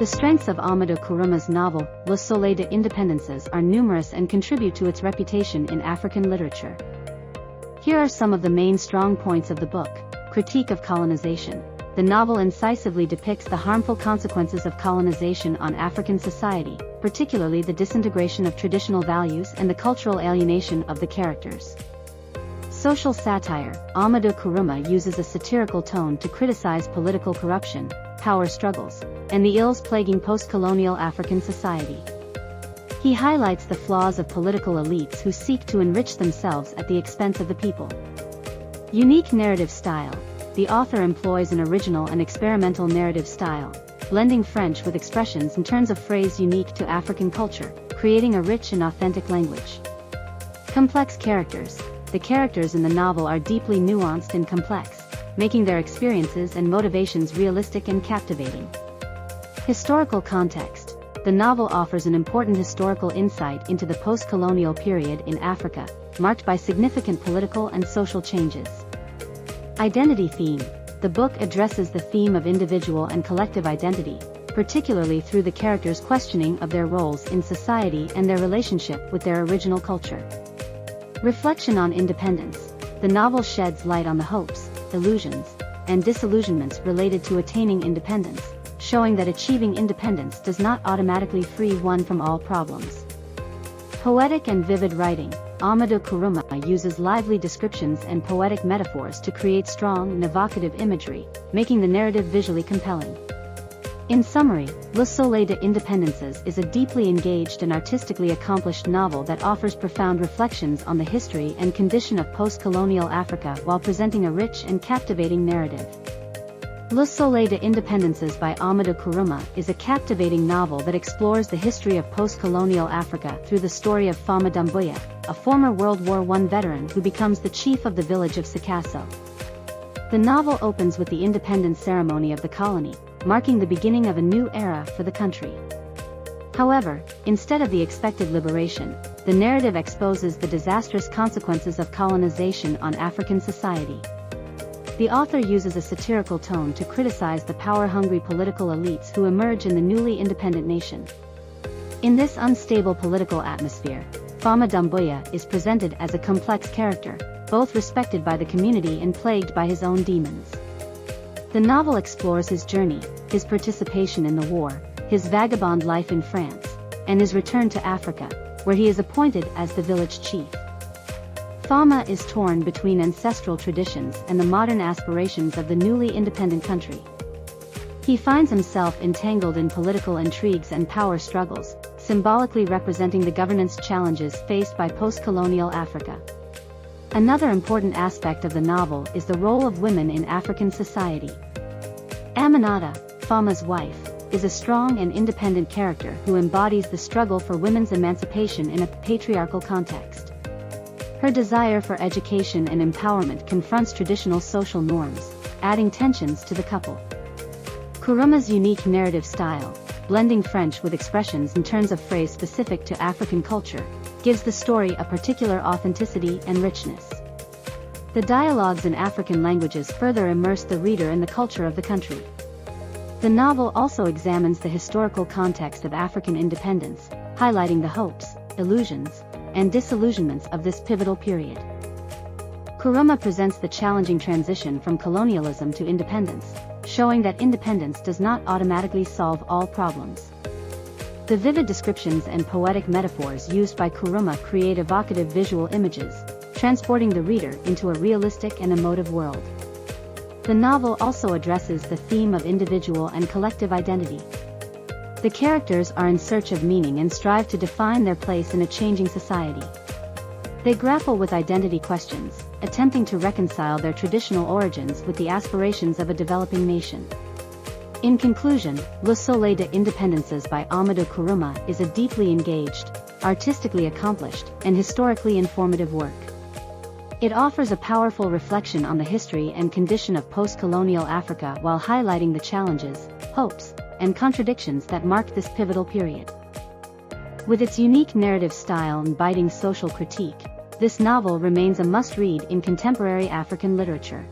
The strengths of Ahmadou Kourouma's novel, Le Soleil des indépendances, are numerous and contribute to its reputation in African literature. Here are some of the main strong points of the book. Critique of colonization. The novel incisively depicts the harmful consequences of colonization on African society, particularly the disintegration of traditional values and the cultural alienation of the characters. Social satire. Ahmadou Kourouma uses a satirical tone to criticize political corruption, power struggles, and the ills plaguing post-colonial African society. He highlights the flaws of political elites who seek to enrich themselves at the expense of the people. Unique narrative style. The author employs an original and experimental narrative style, blending French with expressions and turns of phrase unique to African culture, creating a rich and authentic language. Complex characters. The characters in the novel are deeply nuanced and complex, making their experiences and motivations realistic and captivating. Historical context. The novel offers an important historical insight into the post-colonial period in Africa, marked by significant political and social changes. Identity theme. The book addresses the theme of individual and collective identity, particularly through the characters' questioning of their roles in society and their relationship with their original culture. Reflection on independence. The novel sheds light on the hopes, illusions, and disillusionments related to attaining independence, showing that achieving independence does not automatically free one from all problems. Poetic and vivid writing. Ahmadou Kourouma uses lively descriptions and poetic metaphors to create strong and evocative imagery, making the narrative visually compelling. In summary, Le Soleil des indépendances is a deeply engaged and artistically accomplished novel that offers profound reflections on the history and condition of post-colonial Africa while presenting a rich and captivating narrative. Le Soleil des indépendances by Ahmadou Kourouma is a captivating novel that explores the history of post-colonial Africa through the story of Fama Doumbouya, a former World War I veteran who becomes the chief of the village of Sikasso. The novel opens with the independence ceremony of the colony, marking the beginning of a new era for the country. However, instead of the expected liberation, the narrative exposes the disastrous consequences of colonization on African society. The author uses a satirical tone to criticize the power-hungry political elites who emerge in the newly independent nation. In this unstable political atmosphere, Fama Doumbouya is presented as a complex character, both respected by the community and plagued by his own demons. The novel explores his journey, his participation in the war, his vagabond life in France, and his return to Africa, where he is appointed as the village chief. Fama is torn between ancestral traditions and the modern aspirations of the newly independent country. He finds himself entangled in political intrigues and power struggles, symbolically representing the governance challenges faced by post-colonial Africa. Another important aspect of the novel is the role of women in African society. Aminata, Fama's wife, is a strong and independent character who embodies the struggle for women's emancipation in a patriarchal context. Her desire for education and empowerment confronts traditional social norms, adding tensions to the couple. Kourouma's unique narrative style, blending French with expressions and turns of phrase specific to African culture, gives the story a particular authenticity and richness. The dialogues in African languages further immerse the reader in the culture of the country. The novel also examines the historical context of African independence, highlighting the hopes, illusions, and disillusionments of this pivotal period. Kourouma presents the challenging transition from colonialism to independence, showing that independence does not automatically solve all problems. The vivid descriptions and poetic metaphors used by Kourouma create evocative visual images, transporting the reader into a realistic and emotive world. The novel also addresses the theme of individual and collective identity. The characters are in search of meaning and strive to define their place in a changing society. They grapple with identity questions, attempting to reconcile their traditional origins with the aspirations of a developing nation. In conclusion, Le Soleil des indépendances by Ahmadou Kourouma is a deeply engaged, artistically accomplished, and historically informative work. It offers a powerful reflection on the history and condition of post-colonial Africa while highlighting the challenges, hopes, and contradictions that mark this pivotal period. With its unique narrative style and biting social critique, this novel remains a must-read in contemporary African literature.